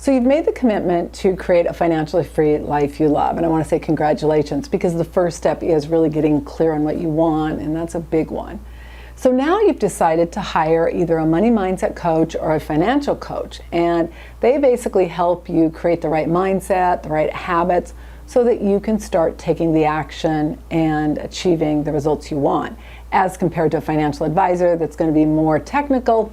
So you've made the commitment to create a financially free life you love. And I want to say congratulations, because the first step is really getting clear on what you want, and that's a big one. So now you've decided to hire either a money mindset coach or a financial coach. And they basically help you create the right mindset, the right habits, so that you can start taking the action and achieving the results you want, as compared to a financial advisor that's going to be more technical,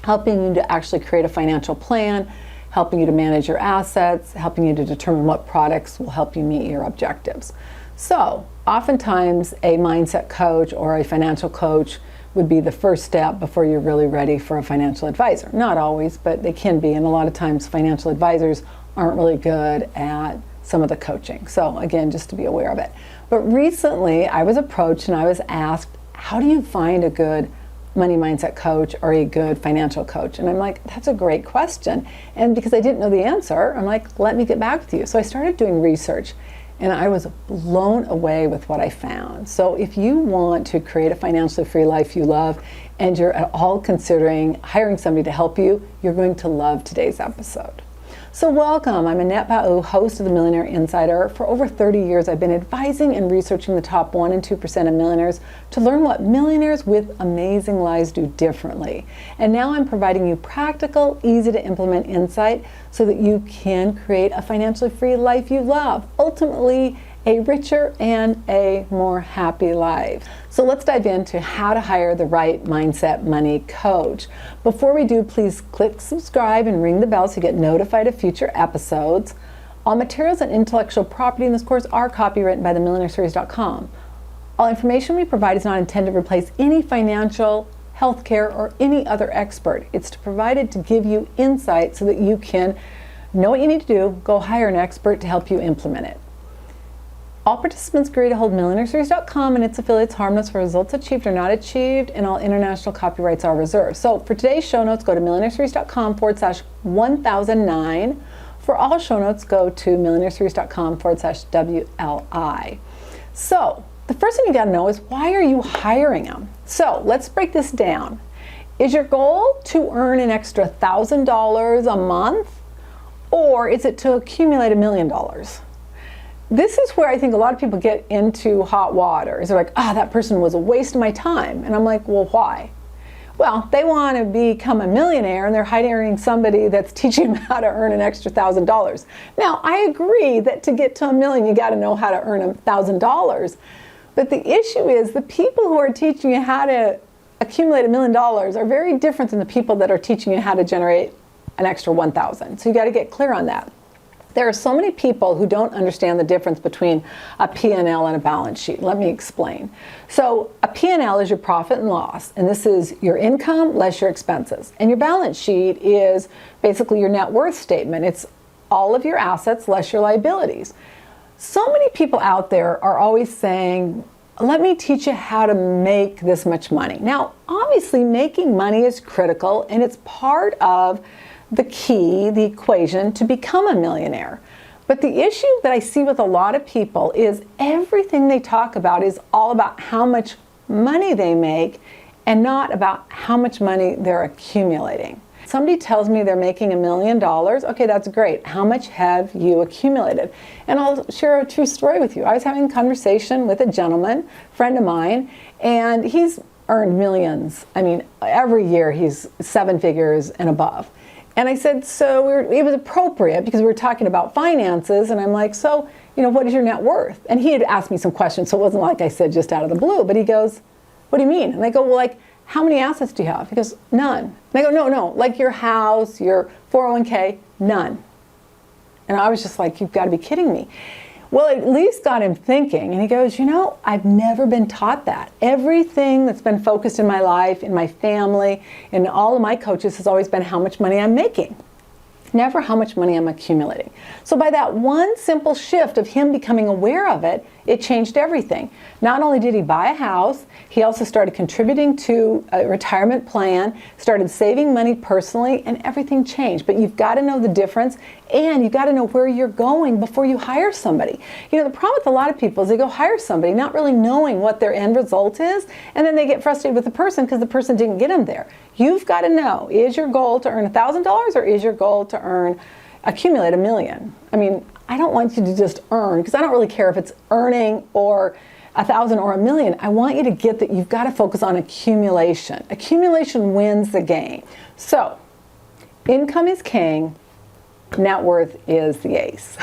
helping you to actually create a financial plan, helping you to manage your assets, helping you to determine what products will help you meet your objectives. So oftentimes a mindset coach or a financial coach would be the first step before you're really ready for a financial advisor. Not always, but they can be, and a lot of times financial advisors aren't really good at some of the coaching. So again, just to be aware of it. But recently I was approached and I was asked, how do you find a good money mindset coach or a good financial coach? And I'm like, that's a great question. And because I didn't know the answer, I'm like, let me get back with you. So I started doing research, and I was blown away with what I found. So if you want to create a financially free life you love, and you're at all considering hiring somebody to help you, you're going to love today's episode. So welcome, I'm Annette Bau, host of the Millionaire Insider. For over 30 years, I've been advising and researching the top 1% and 2% of millionaires to learn what millionaires with amazing lives do differently. And now I'm providing you practical, easy to implement insight so that you can create a financially free life you love, ultimately a richer and a more happy life. So let's dive into how to hire the right mindset money coach. Before we do, please click subscribe and ring the bell so you get notified of future episodes. All materials and intellectual property in this course are copywritten by themillionaireseries.com. All information we provide is not intended to replace any financial, healthcare, or any other expert. It's provided to give you insight so that you can know what you need to do, go hire an expert to help you implement it. All participants agree to hold Millionaireseries.com and its affiliates harmless for results achieved or not achieved, and all international copyrights are reserved. So for today's show notes, go to Millionaireseries.com/1009. For all show notes, go to Millionaireseries.com/WLI. So the first thing you got to know is, why are you hiring them? So let's break this down. Is your goal to earn an extra $1,000 a month, or is it to accumulate $1 million? This is where I think a lot of people get into hot water. They're like, that person was a waste of my time. And I'm like, well, why? Well, they want to become a millionaire and they're hiring somebody that's teaching them how to earn an extra $1,000. Now, I agree that to get to $1 million, you got to know how to earn $1,000. But the issue is the people who are teaching you how to accumulate $1 million are very different than the people that are teaching you how to generate an extra $1,000. So you got to get clear on that. There are so many people who don't understand the difference between a P&L and a balance sheet. Let me explain. So a P&L is your profit and loss, and this is your income less your expenses. And your balance sheet is basically your net worth statement. It's all of your assets less your liabilities. So many people out there are always saying, let me teach you how to make this much money. Now, obviously making money is critical, and it's part of the key, the equation to become a millionaire. But the issue that I see with a lot of people is everything they talk about is all about how much money they make and not about how much money they're accumulating. Somebody tells me they're making $1 million. Okay, that's great. How much have you accumulated? And I'll share a true story with you. I was having a conversation with a gentleman, friend of mine, and he's earned millions. I mean, every year he's 7 figures and above. And I said, so it was appropriate because we were talking about finances, and I'm like, so, what is your net worth? And he had asked me some questions, so it wasn't like I said just out of the blue, but he goes, what do you mean? And I go, well, like, how many assets do you have? He goes, none. And I go, no, like your house, your 401k, none. And I was just like, you've got to be kidding me. Well, it at least got him thinking, and he goes, I've never been taught that. Everything that's been focused in my life, in my family, in all of my coaches has always been how much money I'm making. Never how much money I'm accumulating. So by that one simple shift of him becoming aware of it, it changed everything. Not only did he buy a house, he also started contributing to a retirement plan, started saving money personally, and everything changed. But you've got to know the difference, and you've got to know where you're going before you hire somebody. The problem with a lot of people is they go hire somebody not really knowing what their end result is, and then they get frustrated with the person because the person didn't get them there. You've got to know, is your goal to earn $1,000 or is your goal to earn accumulate $1 million. I mean, I don't want you to just earn, because I don't really care if it's earning or 1,000 or 1 million. I want you to get that you've got to focus on accumulation. Accumulation wins the game. So, income is king, net worth is the ace.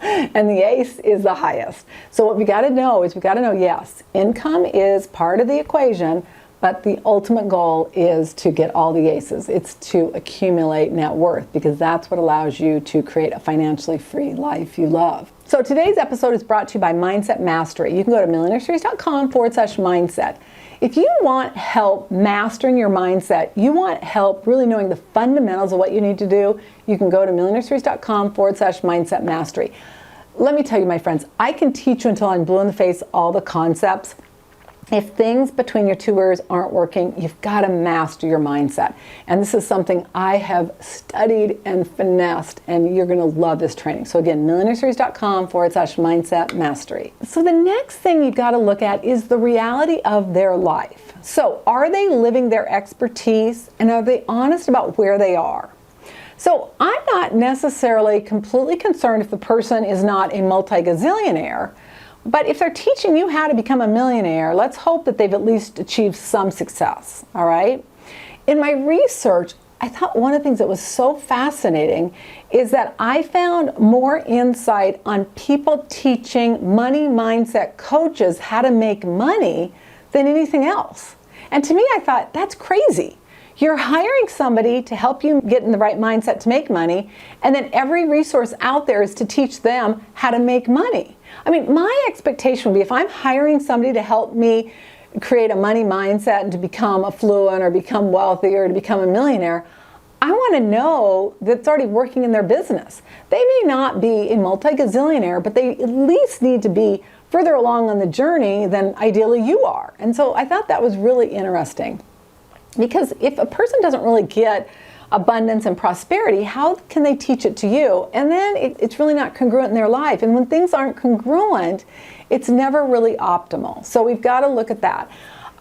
And the ace is the highest. So what we got to know is yes, income is part of the equation, but the ultimate goal is to get all the aces. It's to accumulate net worth, because that's what allows you to create a financially free life you love. So today's episode is brought to you by Mindset Mastery. You can go to millionaireseries.com/mindset. If you want help mastering your mindset, you want help really knowing the fundamentals of what you need to do, you can go to millionaireseries.com/mindset mastery. Let me tell you, my friends, I can teach you until I'm blue in the face all the concepts. If things between your two ears aren't working, you've got to master your mindset. And this is something I have studied and finessed, and you're going to love this training. So again, millionaireseries.com/mindset mastery. So the next thing you've got to look at is the reality of their life. So are they living their expertise, and are they honest about where they are? So I'm not necessarily completely concerned if the person is not a multi-gazillionaire. But if they're teaching you how to become a millionaire, let's hope that they've at least achieved some success, all right? In my research, I thought one of the things that was so fascinating is that I found more insight on people teaching money mindset coaches how to make money than anything else. And to me, I thought, that's crazy. You're hiring somebody to help you get in the right mindset to make money, and then every resource out there is to teach them how to make money. I mean, my expectation would be if I'm hiring somebody to help me create a money mindset and to become affluent or become wealthy or to become a millionaire, I want to know that it's already working in their business. They may not be a multi-gazillionaire, but they at least need to be further along on the journey than ideally you are. And so I thought that was really interesting. Because if a person doesn't really get abundance and prosperity, how can they teach it to you? And then it's really not congruent in their life. And when things aren't congruent, it's never really optimal. So we've got to look at that.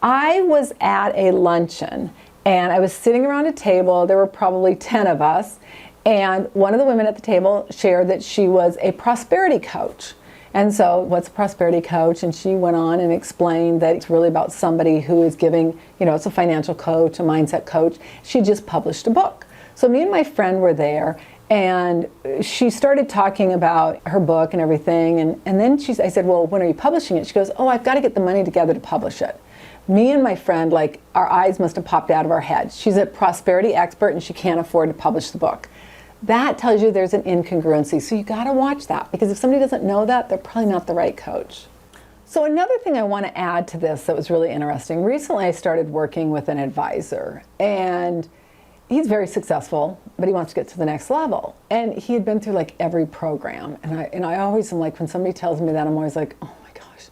I was at a luncheon, and I was sitting around a table. There were probably 10 of us. And one of the women at the table shared that she was a prosperity coach. And so, what's a prosperity coach? And she went on and explained that it's really about somebody who is giving, it's a financial coach, a mindset coach. She just published a book. So me and my friend were there, and she started talking about her book and everything. And then I said, well, when are you publishing it? She goes, oh, I've got to get the money together to publish it. Me and my friend, our eyes must have popped out of our heads. She's a prosperity expert, and she can't afford to publish the book. That tells you there's an incongruency. So you got to watch that, because if somebody doesn't know that, they're probably not the right coach. So another thing I want to add to this that was really interesting. Recently I started working with an advisor, and he's very successful, but he wants to get to the next level. And he had been through every program. And I always am like, when somebody tells me that, I'm always like, oh my gosh.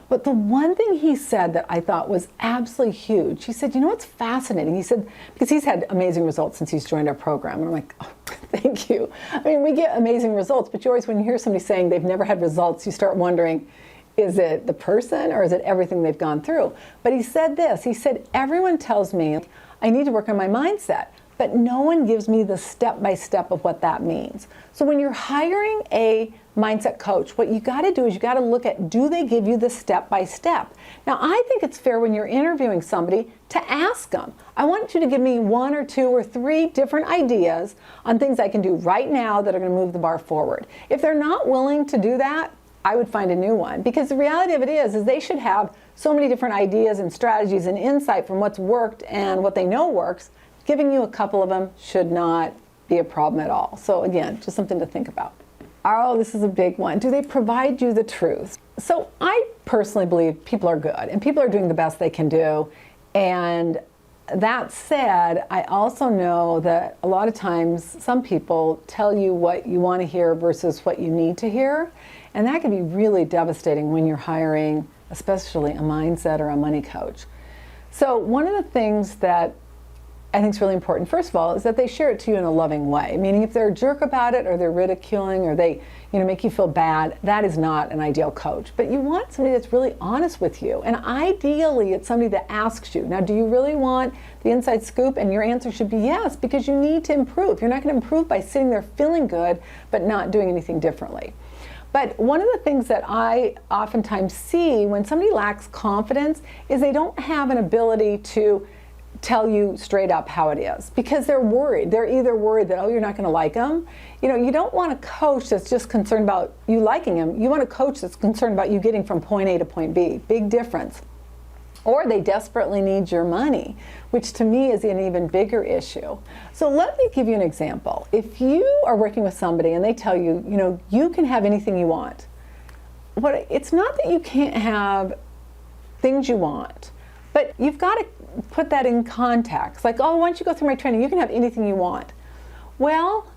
But the one thing he said that I thought was absolutely huge, he said, what's fascinating? He said, because he's had amazing results since he's joined our program. And I'm like, oh, thank you. I mean, we get amazing results, but you always, when you hear somebody saying they've never had results, you start wondering, is it the person or is it everything they've gone through? But he said this, he said, everyone tells me I need to work on my mindset, but no one gives me the step-by-step of what that means. So when you're hiring a mindset coach, what you got to do is you got to look at, do they give you the step-by-step? Now, I think it's fair when you're interviewing somebody to ask them, I want you to give me 1 or 2 or 3 different ideas on things I can do right now that are going to move the bar forward. If they're not willing to do that, I would find a new one, because the reality of it is they should have so many different ideas and strategies and insight from what's worked and what they know works. Giving you a couple of them should not be a problem at all. So again, just something to think about. Oh, this is a big one. Do they provide you the truth? So I personally believe people are good and people are doing the best they can do. And that said, I also know that a lot of times some people tell you what you want to hear versus what you need to hear. And that can be really devastating when you're hiring, especially a mindset or a money coach. So one of the things that I think is really important, first of all, is that they share it to you in a loving way. Meaning if they're a jerk about it, or they're ridiculing, or they make you feel bad, that is not an ideal coach. But you want somebody that's really honest with you. And ideally, it's somebody that asks you, now, do you really want the inside scoop? And your answer should be yes, because you need to improve. You're not going to improve by sitting there feeling good, but not doing anything differently. But one of the things that I oftentimes see when somebody lacks confidence is they don't have an ability to tell you straight up how it is, because they're worried. They're either worried that, oh, you're not going to like them. You don't want a coach that's just concerned about you liking him. You want a coach that's concerned about you getting from point A to point B. Big difference. Or they desperately need your money, which to me is an even bigger issue. So let me give you an example. If you are working with somebody and they tell you, you can have anything you want. It's not that you can't have things you want, but you've got to put that in context. Like, oh, once you go through my training, you can have anything you want. Well,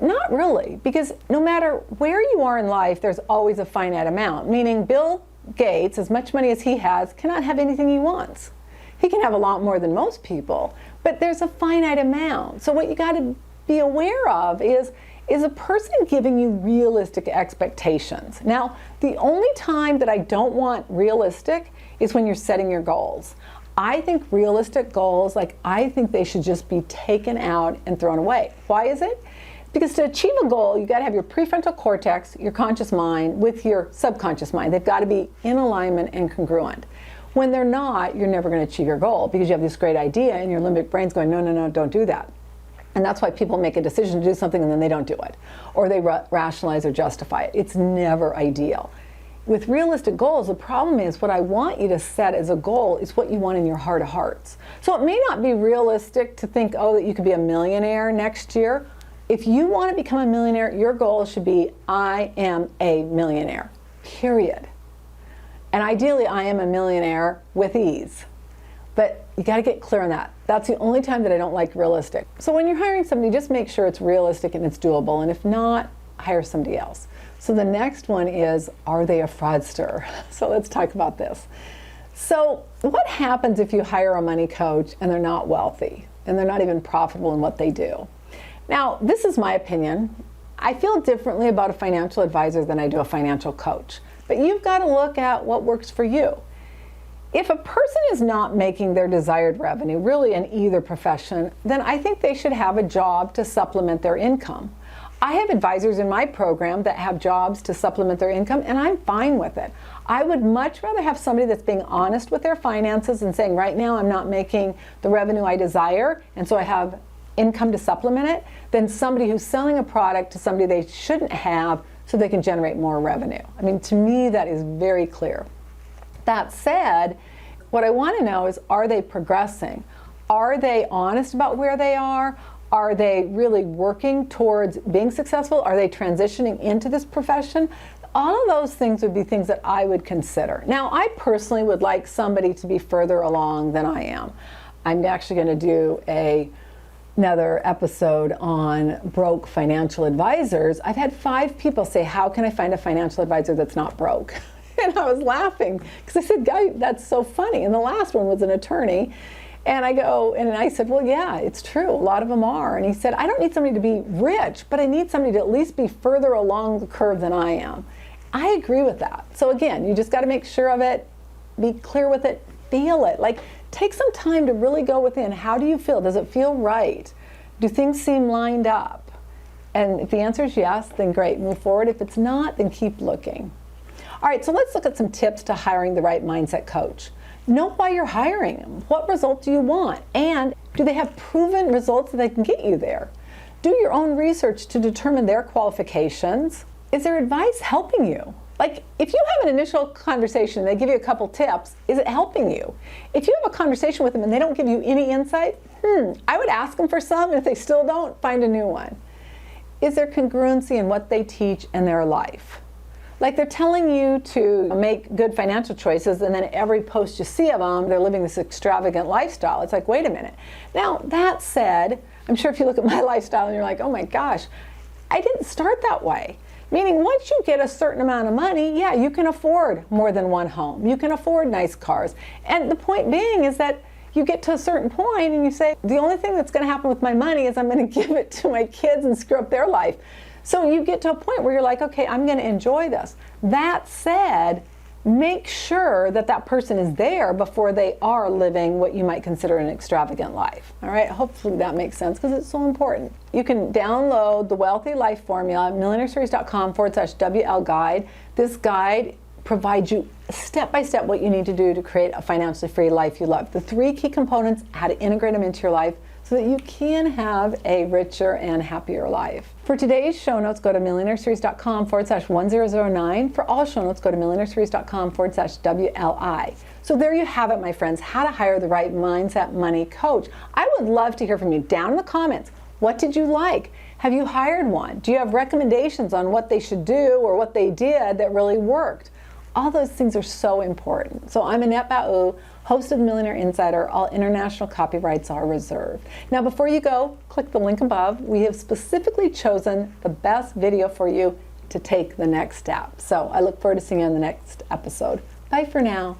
not really, because no matter where you are in life, there's always a finite amount. Meaning Bill Gates, as much money as he has, cannot have anything he wants. He can have a lot more than most people, but there's a finite amount. So what you got to be aware of is a person giving you realistic expectations. Now, the only time that I don't want realistic is when you're setting your goals. I think realistic goals, I think they should just be taken out and thrown away. Why is it? Because to achieve a goal, you got to have your prefrontal cortex, your conscious mind, with your subconscious mind. They've got to be in alignment and congruent. When they're not, you're never going to achieve your goal, because you have this great idea and your limbic brain's going, no, no, no, don't do that. And that's why people make a decision to do something and then they don't do it. Or they rationalize or justify it. It's never ideal. With realistic goals, the problem is what I want you to set as a goal is what you want in your heart of hearts. So it may not be realistic to think, oh, that you could be a millionaire next year. If you want to become a millionaire, your goal should be, I am a millionaire, period. And ideally, I am a millionaire with ease. But you got to get clear on that. That's the only time that I don't like realistic. So when you're hiring somebody, just make sure it's realistic and it's doable. And if not, hire somebody else. So the next one is, are they a fraudster? So let's talk about this. So what happens if you hire a money coach and they're not wealthy and they're not even profitable in what they do? Now, this is my opinion. I feel differently about a financial advisor than I do a financial coach. But you've got to look at what works for you. If a person is not making their desired revenue, really in either profession, then I think they should have a job to supplement their income. I have advisors in my program that have jobs to supplement their income, and I'm fine with it. I would much rather have somebody that's being honest with their finances and saying, right now I'm not making the revenue I desire, and so I have income to supplement it, than somebody who's selling a product to somebody they shouldn't have so they can generate more revenue. I mean, to me, that is very clear. That said, what I want to know is, are they progressing? Are they honest about where they are? Are they really working towards being successful? Are they transitioning into this profession? All of those things would be things that I would consider. Now, I personally would like somebody to be further along than I am. I'm actually going to do another episode on broke financial advisors. I've had 5 people say, how can I find a financial advisor that's not broke? And I was laughing because I said, guy, that's so funny. And the last one was an attorney. And I said, well, yeah, it's true. A lot of them are. And he said, I don't need somebody to be rich, but I need somebody to at least be further along the curve than I am. I agree with that. So again, you just got to make sure of it, be clear with it, feel it. Take some time to really go within. How do you feel? Does it feel right? Do things seem lined up? And if the answer is yes, then great, move forward. If it's not, then keep looking. All right, so let's look at some tips to hiring the right mindset coach. Know why you're hiring them. What result do you want? And do they have proven results that they can get you there? Do your own research to determine their qualifications. Is their advice helping you? If you have an initial conversation, they give you a couple tips, is it helping you? If you have a conversation with them and they don't give you any insight, I would ask them for some, and if they still don't, find a new one. Is there congruency in what they teach and their life? They're telling you to make good financial choices, and then every post you see of them, they're living this extravagant lifestyle. It's wait a minute. Now, that said, I'm sure if you look at my lifestyle and you're like, oh my gosh, I didn't start that way. Meaning, once you get a certain amount of money, yeah, you can afford more than one home. You can afford nice cars. And the point being is that you get to a certain point and you say, the only thing that's going to happen with my money is I'm going to give it to my kids and screw up their life. So you get to a point where you're like, okay, I'm going to enjoy this. That said, make sure that that person is there before they are living what you might consider an extravagant life. All right, hopefully that makes sense because it's so important. You can download the Wealthy Life Formula at millionaireseries.com/WL guide. This guide provides you step by step what you need to do to create a financially free life you love. The 3 key components, how to integrate them into your life so that you can have a richer and happier life. For today's show notes, go to millionaireseries.com/1009. For all show notes, go to millionaireseries.com/WLI. So there you have it, my friends, how to hire the right mindset money coach. I would love to hear from you down in the comments. What did you like? Have you hired one? Do you have recommendations on what they should do or what they did that really worked? All those things are so important. So I'm Annette Bau, host of Millionaire Insider. All international copyrights are reserved. Now before you go, click the link above. We have specifically chosen the best video for you to take the next step. So I look forward to seeing you on the next episode. Bye for now.